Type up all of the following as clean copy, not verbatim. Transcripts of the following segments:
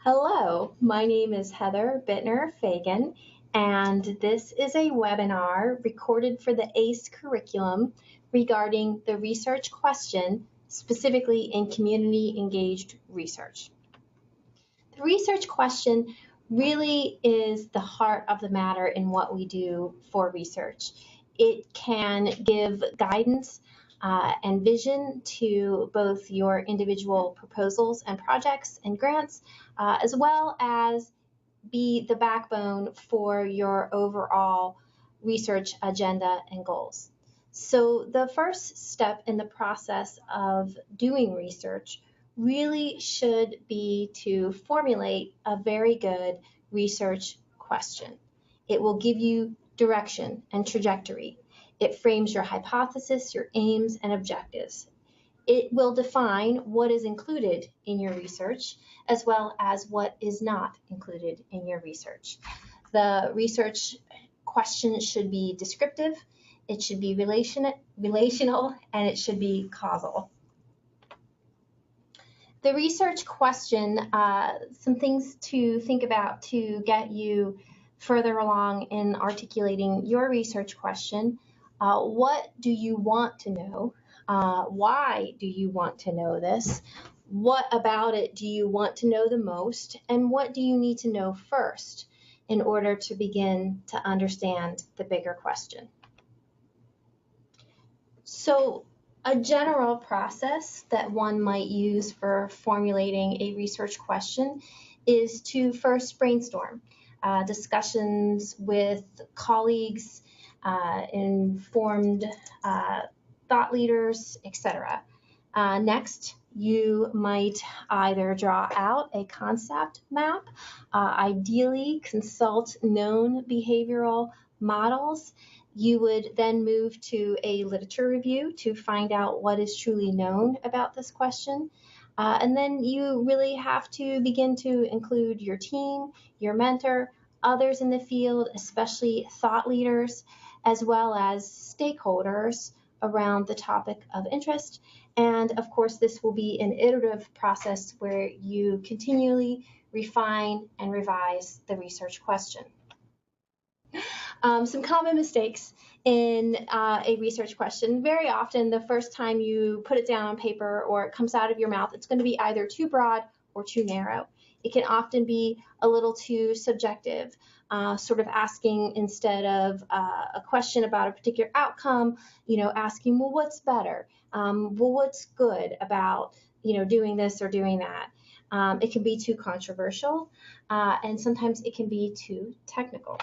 Hello, my name is Heather Bittner Fagan, and this is a webinar recorded for the ACE curriculum regarding the research question, specifically in community engaged research. The research question really is the heart of the matter in what we do for research. It can give guidance and vision to both your individual proposals and projects and grants, as well as be the backbone for your overall research agenda and goals. So the first step in the process of doing research really should be to formulate a very good research question. It will give you direction and trajectory. It frames your hypothesis, your aims, and objectives. It will define what is included in your research as well as what is not included in your research. The research question should be descriptive, it should be relational, and it should be causal. The research question, some things to think about to get you further along in articulating your research question. What do you want to know? Why do you want to know this? What about it do you want to know the most? And what do you need to know first in order to begin to understand the bigger question? So a general process that one might use for formulating a research question is to first brainstorm discussions with colleagues, informed thought leaders, etc. Next, you might either draw out a concept map, ideally consult known behavioral models. You would then move to a literature review to find out what is truly known about this question. And then you really have to begin to include your team, your mentor, others in the field, especially thought leaders, as well as stakeholders around the topic of interest. And of course, this will be an iterative process where you continually refine and revise the research question. Some common mistakes in a research question. Very often, the first time you put it down on paper or it comes out of your mouth, it's going to be either too broad or too narrow. It can often be a little too subjective, sort of asking instead of a question about a particular outcome, asking, well, what's better? Well, what's good about, doing this or doing that? It can be too controversial, and sometimes it can be too technical.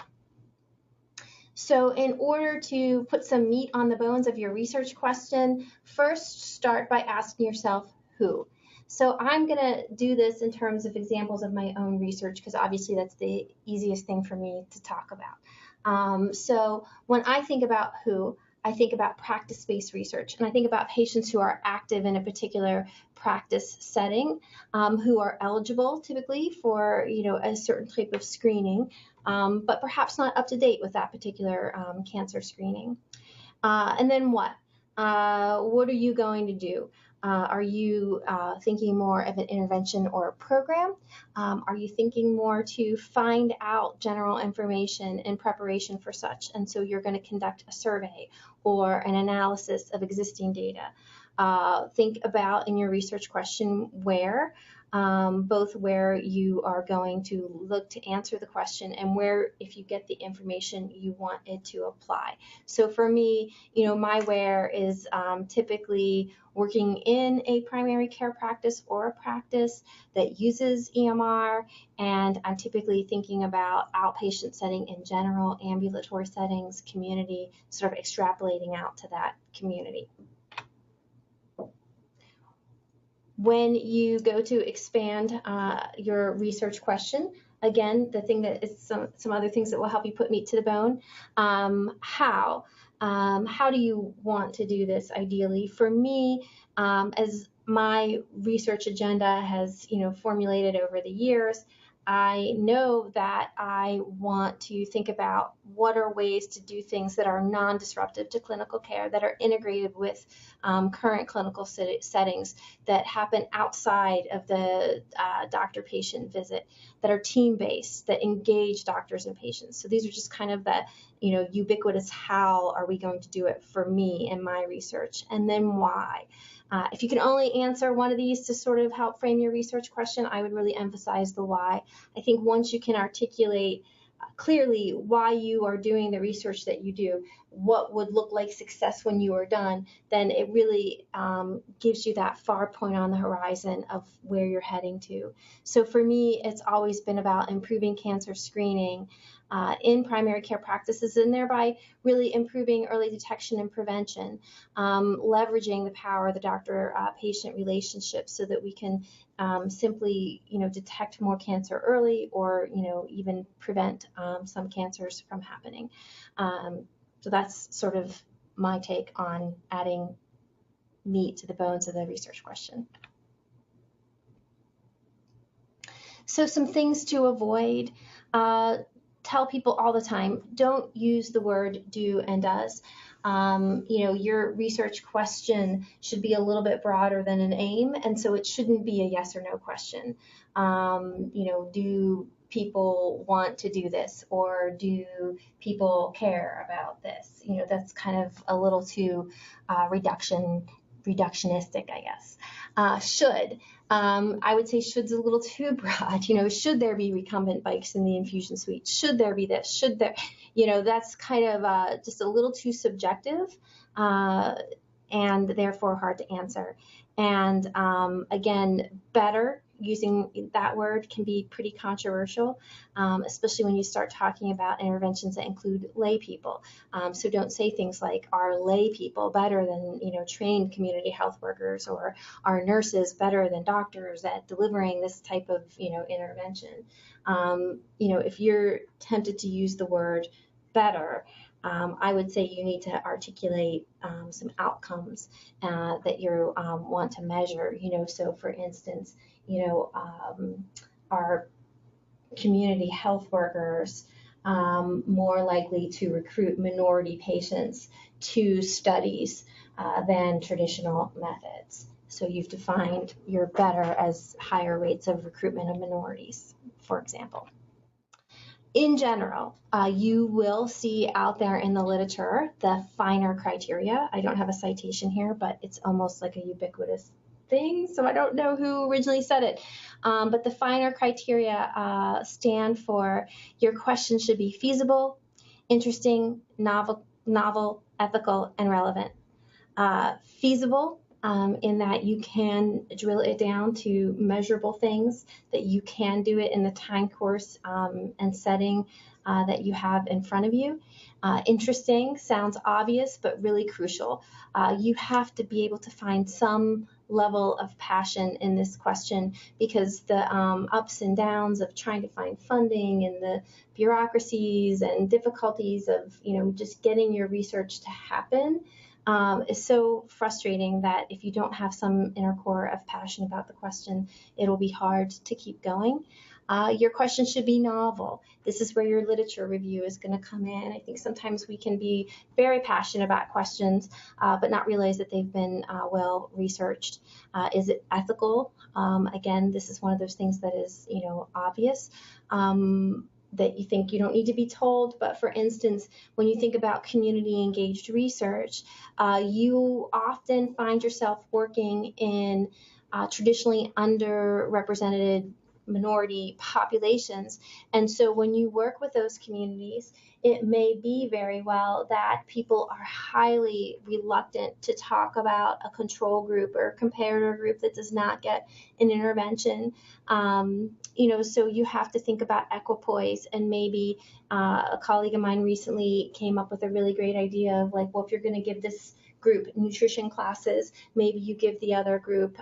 So in order to put some meat on the bones of your research question, first start by asking yourself who. So I'm going to do this in terms of examples of my own research because obviously that's the easiest thing for me to talk about. So when I think about who, I think about practice-based research, and I think about patients who are active in a particular practice setting, who are eligible typically for a certain type of screening, but perhaps not up to date with that particular cancer screening. And then what? What are you going to do? Are you thinking more of an intervention or a program? Are you thinking more to find out general information in preparation for such? And so you're going to conduct a survey or an analysis of existing data. Think about in your research question where, both where you are going to look to answer the question and where, if you get the information, you want it to apply. So for me, my where is typically working in a primary care practice or a practice that uses EMR, and I'm typically thinking about outpatient setting in general, ambulatory settings, community, sort of extrapolating out to that community. When you go to expand your research question, again, the thing that is some other things that will help you put meat to the bone. How do you want to do this ideally? For me, as my research agenda has formulated over the years, I know that I want to think about what are ways to do things that are non-disruptive to clinical care, that are integrated with current clinical settings, that happen outside of the doctor-patient visit, that are team-based, that engage doctors and patients. So these are just kind of the, ubiquitous how are we going to do it for me and my research, and then why. If you can only answer one of these to sort of help frame your research question, I would really emphasize the why. I think once you can articulate clearly why you are doing the research that you do, what would look like success when you are done, then it really gives you that far point on the horizon of where you're heading to. So for me, it's always been about improving cancer screening in primary care practices, and thereby really improving early detection and prevention, leveraging the power of the doctor-patient relationship so that we can simply, detect more cancer early, or, even prevent some cancers from happening. So that's sort of my take on adding meat to the bones of the research question. So some things to avoid. Tell people all the time, don't use the word do and does. Your research question should be a little bit broader than an aim, and so it shouldn't be a yes or no question. Do people want to do this, or do people care about this? That's kind of a little too reductionistic, I guess. Should. I would say should's a little too broad. Should there be recumbent bikes in the infusion suite? Should there be this? Should there? That's kind of just a little too subjective, and therefore hard to answer. And again, better, using that word can be pretty controversial, especially when you start talking about interventions that include lay people. So don't say things like, are lay people better than trained community health workers, or are nurses better than doctors at delivering this type of intervention. If you're tempted to use the word better, I would say you need to articulate some outcomes that you want to measure. So for instance, are community health workers more likely to recruit minority patients to studies than traditional methods? So you've defined your better as higher rates of recruitment of minorities, for example. In general, you will see out there in the literature the finer criteria. I don't have a citation here, but it's almost like a ubiquitous thing, so I don't know who originally said it. But the finer criteria stand for your question should be feasible, interesting, novel, ethical, and relevant. Feasible, in that you can drill it down to measurable things, that you can do it in the time course and setting that you have in front of you. Interesting sounds obvious, but really crucial. You have to be able to find some level of passion in this question, because the ups and downs of trying to find funding and the bureaucracies and difficulties of just getting your research to happen is so frustrating that if you don't have some inner core of passion about the question, it'll be hard to keep going. Your question should be novel. This is where your literature review is going to come in. I think sometimes we can be very passionate about questions, but not realize that they've been well researched. Is it ethical? Again, this is one of those things that is, obvious. That you think you don't need to be told. But for instance, when you think about community engaged research, you often find yourself working in traditionally underrepresented minority populations. And so when you work with those communities, it may be very well that people are highly reluctant to talk about a control group or a comparator group that does not get an intervention. So you have to think about equipoise, and maybe a colleague of mine recently came up with a really great idea of like, well, if you're going to give this group nutrition classes, maybe you give the other group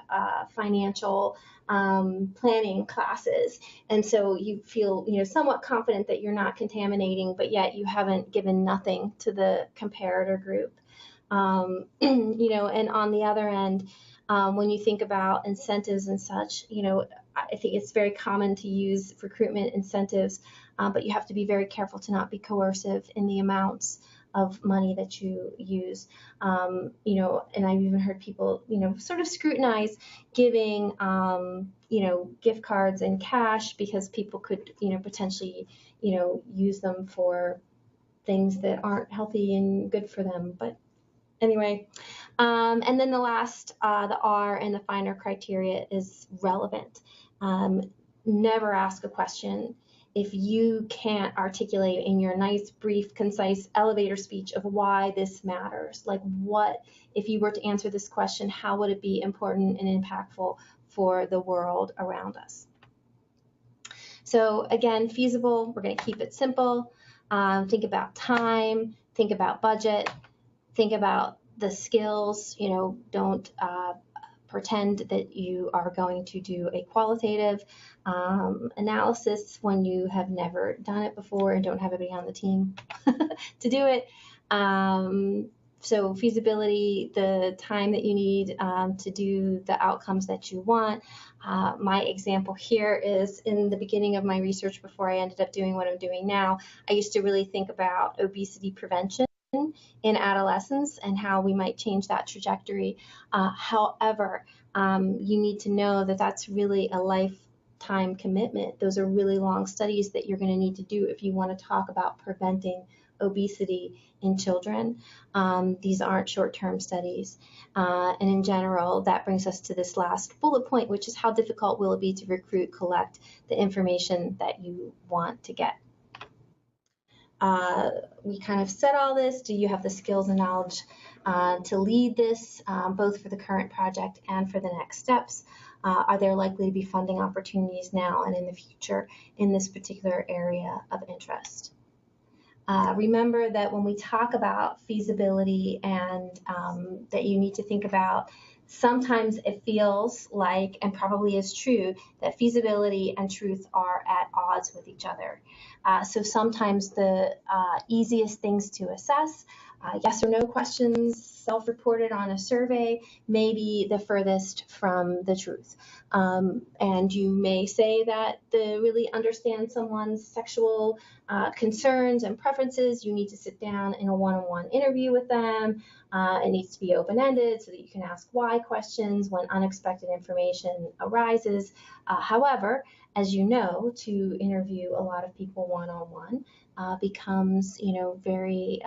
financial planning classes. And so you feel, somewhat confident that you're not contaminating, but yet you haven't given nothing to the comparator group. And on the other end, When you think about incentives and such, I think it's very common to use recruitment incentives, but you have to be very careful to not be coercive in the amounts of money that you use. And I've even heard people, sort of scrutinize giving, gift cards and cash because people could, potentially, use them for things that aren't healthy and good for them. But anyway, and then the last, the R and the finer criteria is relevant. Never ask a question if you can't articulate in your nice, brief, concise elevator speech of why this matters. Like, what, if you were to answer this question, how would it be important and impactful for the world around us? So again, feasible, we're going to keep it simple. Think about time, think about budget, think about the skills. Don't pretend that you are going to do a qualitative analysis when you have never done it before and don't have anybody on the team to do it. So feasibility, the time that you need to do the outcomes that you want. My example here is in the beginning of my research before I ended up doing what I'm doing now, I used to really think about obesity prevention in adolescence and how we might change that trajectory. However, you need to know that that's really a lifetime commitment. Those are really long studies that you're going to need to do if you want to talk about preventing obesity in children. These aren't short-term studies. And in general, that brings us to this last bullet point, which is how difficult will it be to recruit, collect the information that you want to get. We kind of said all this. Do you have the skills and knowledge to lead this, both for the current project and for the next steps? Are there likely to be funding opportunities now and in the future in this particular area of interest? Remember that when we talk about feasibility and that you need to think about, sometimes it feels like, and probably is true, that feasibility and truth are at odds with each other. So sometimes the easiest things to assess, yes or no questions, self-reported on a survey, may be the furthest from the truth. And you may say that to really understand someone's sexual concerns and preferences, you need to sit down in a one-on-one interview with them. It needs to be open-ended so that you can ask why questions when unexpected information arises. However, as you know, to interview a lot of people one-on-one becomes, very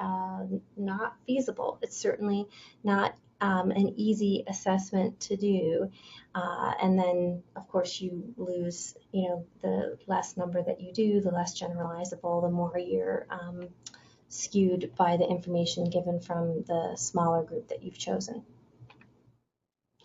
not feasible. It's certainly not an easy assessment to do. And then, of course, you lose, the less number that you do, the less generalizable, the more you're skewed by the information given from the smaller group that you've chosen.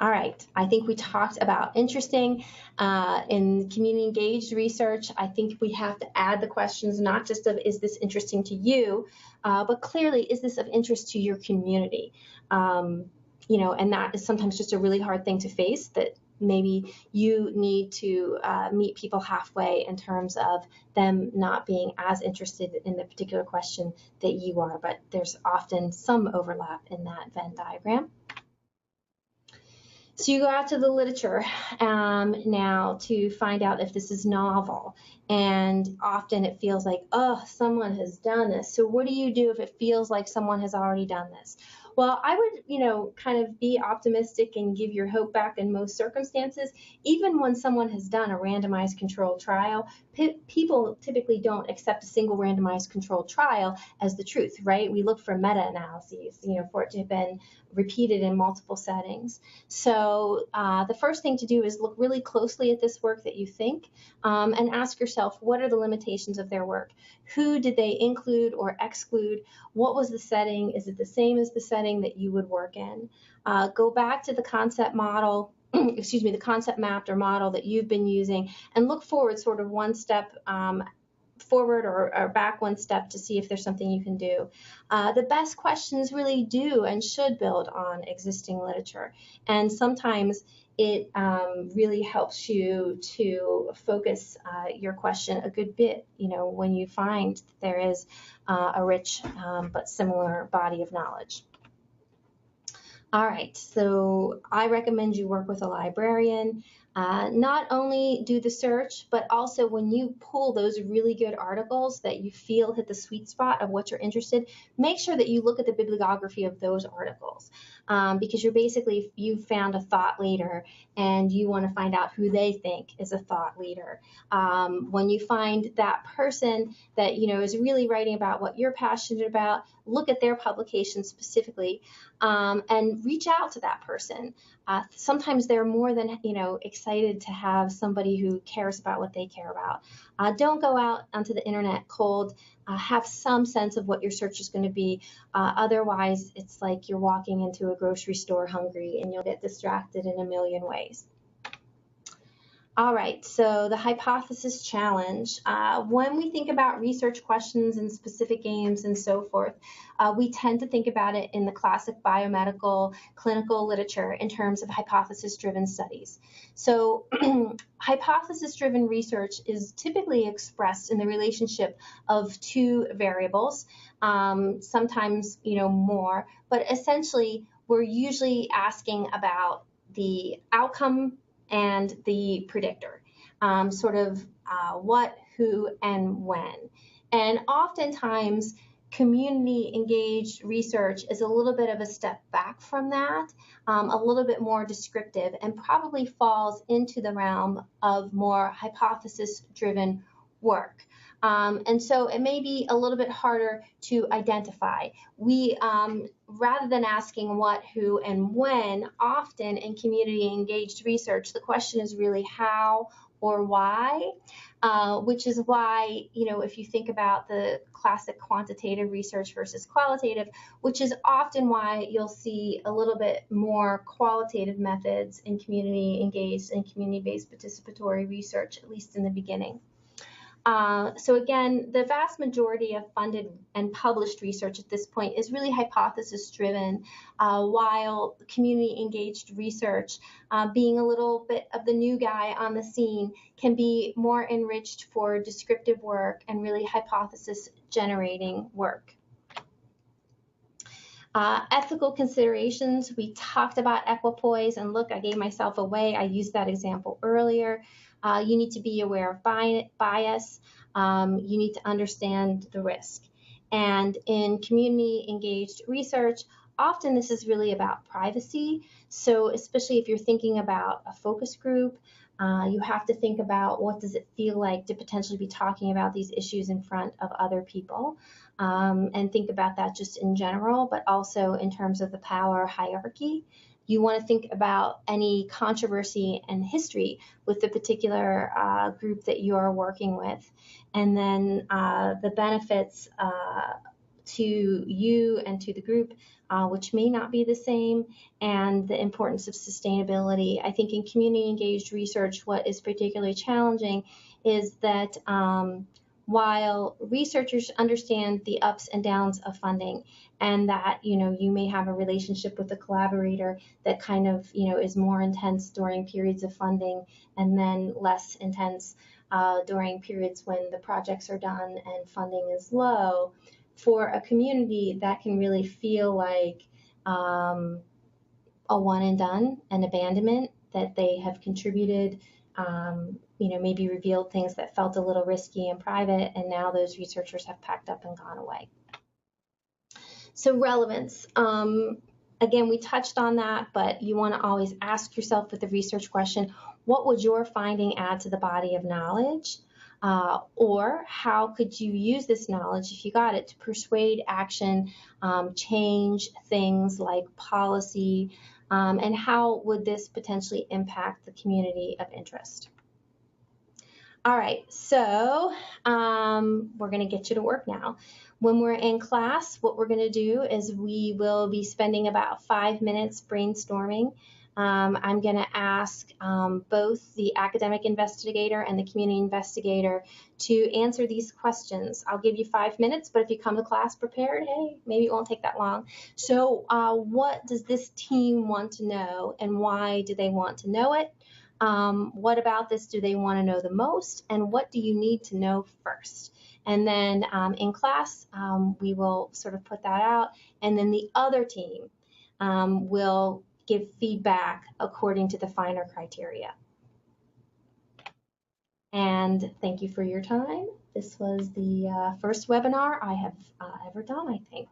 All right, I think we talked about interesting in community engaged research. I think we have to add the questions, not just of is this interesting to you, but clearly is this of interest to your community? And that is sometimes just a really hard thing to face, that maybe you need to meet people halfway in terms of them not being as interested in the particular question that you are, but there's often some overlap in that Venn diagram. So you go out to the literature now to find out if this is novel, and often it feels like, oh, someone has done this. So what do you do if it feels like someone has already done this? Well, I would, kind of be optimistic and give your hope back in most circumstances. Even when someone has done a randomized controlled trial, people typically don't accept a single randomized controlled trial as the truth, right? We look for meta-analyses, for it to have been repeated in multiple settings. So the first thing to do is look really closely at this work that you think and ask yourself, what are the limitations of their work? Who did they include or exclude? What was the setting? Is it the same as the setting that you would work in? Go back to the concept model, the concept mapped or model that you've been using, and look forward sort of one step forward or back one step to see if there's something you can do. The best questions really do and should build on existing literature. And sometimes it really helps you to focus your question a good bit, when you find that there is a rich but similar body of knowledge. All right, so I recommend you work with a librarian. Not only do the search, but also when you pull those really good articles that you feel hit the sweet spot of what you're interested, make sure that you look at the bibliography of those articles, because you found a thought leader and you want to find out who they think is a thought leader. When you find that person that is really writing about what you're passionate about, look at their publications specifically, and reach out to that person. Sometimes they're more than excited to have somebody who cares about what they care about. Don't go out onto the internet cold. Have some sense of what your search is going to be. Otherwise, it's like you're walking into a grocery store hungry and you'll get distracted in a million ways. All right, so the hypothesis challenge. When we think about research questions and specific aims and so forth, we tend to think about it in the classic biomedical clinical literature in terms of hypothesis-driven studies. So hypothesis-driven research is typically expressed in the relationship of two variables, sometimes more, but essentially we're usually asking about the outcome and the predictor, what, who, and when. And oftentimes, community engaged research is a little bit of a step back from that, a little bit more descriptive, and probably falls into the realm of more hypothesis-driven work. And so it may be a little bit harder to identify. We, rather than asking what, who, and when, often in community engaged research, the question is really how or why, which is why, if you think about the classic quantitative research versus qualitative, which is often why you'll see a little bit more qualitative methods in community engaged and community-based participatory research, at least in the beginning. So again, the vast majority of funded and published research at this point is really hypothesis-driven, while community-engaged research, being a little bit of the new guy on the scene, can be more enriched for descriptive work and really hypothesis-generating work. Ethical considerations, we talked about equipoise, and look, I gave myself away. I used that example earlier. You need to be aware of bias. You need to understand the risk. And in community engaged research, often this is really about privacy. So especially if you're thinking about a focus group, you have to think about what does it feel like to potentially be talking about these issues in front of other people, and think about that just in general, but also in terms of the power hierarchy. You want to think about any controversy and history with the particular group that you are working with, and then the benefits to you and to the group, which may not be the same, and the importance of sustainability. I think in community engaged research, what is particularly challenging is that while researchers understand the ups and downs of funding, and that you may have a relationship with a collaborator that kind of is more intense during periods of funding and then less intense during periods when the projects are done and funding is low, for a community that can really feel like a one and done, an abandonment, that they have contributed, maybe revealed things that felt a little risky and private, and now those researchers have packed up and gone away. So relevance, again, we touched on that, but you want to always ask yourself with the research question, what would your finding add to the body of knowledge? Or how could you use this knowledge, if you got it, to persuade action, change things like policy, and how would this potentially impact the community of interest? All right, so we're going to get you to work now. When we're in class, what we're going to do is we will be spending about 5 minutes brainstorming. I'm going to ask both the academic investigator and the community investigator to answer these questions. I'll give you 5 minutes, but if you come to class prepared, hey, maybe it won't take that long. So what does this team want to know, and why do they want to know it? What about this do they want to know the most, and what do you need to know first? And then in class, we will sort of put that out, and then the other team will give feedback according to the finer criteria. And thank you for your time. This was the first webinar I have ever done, I think.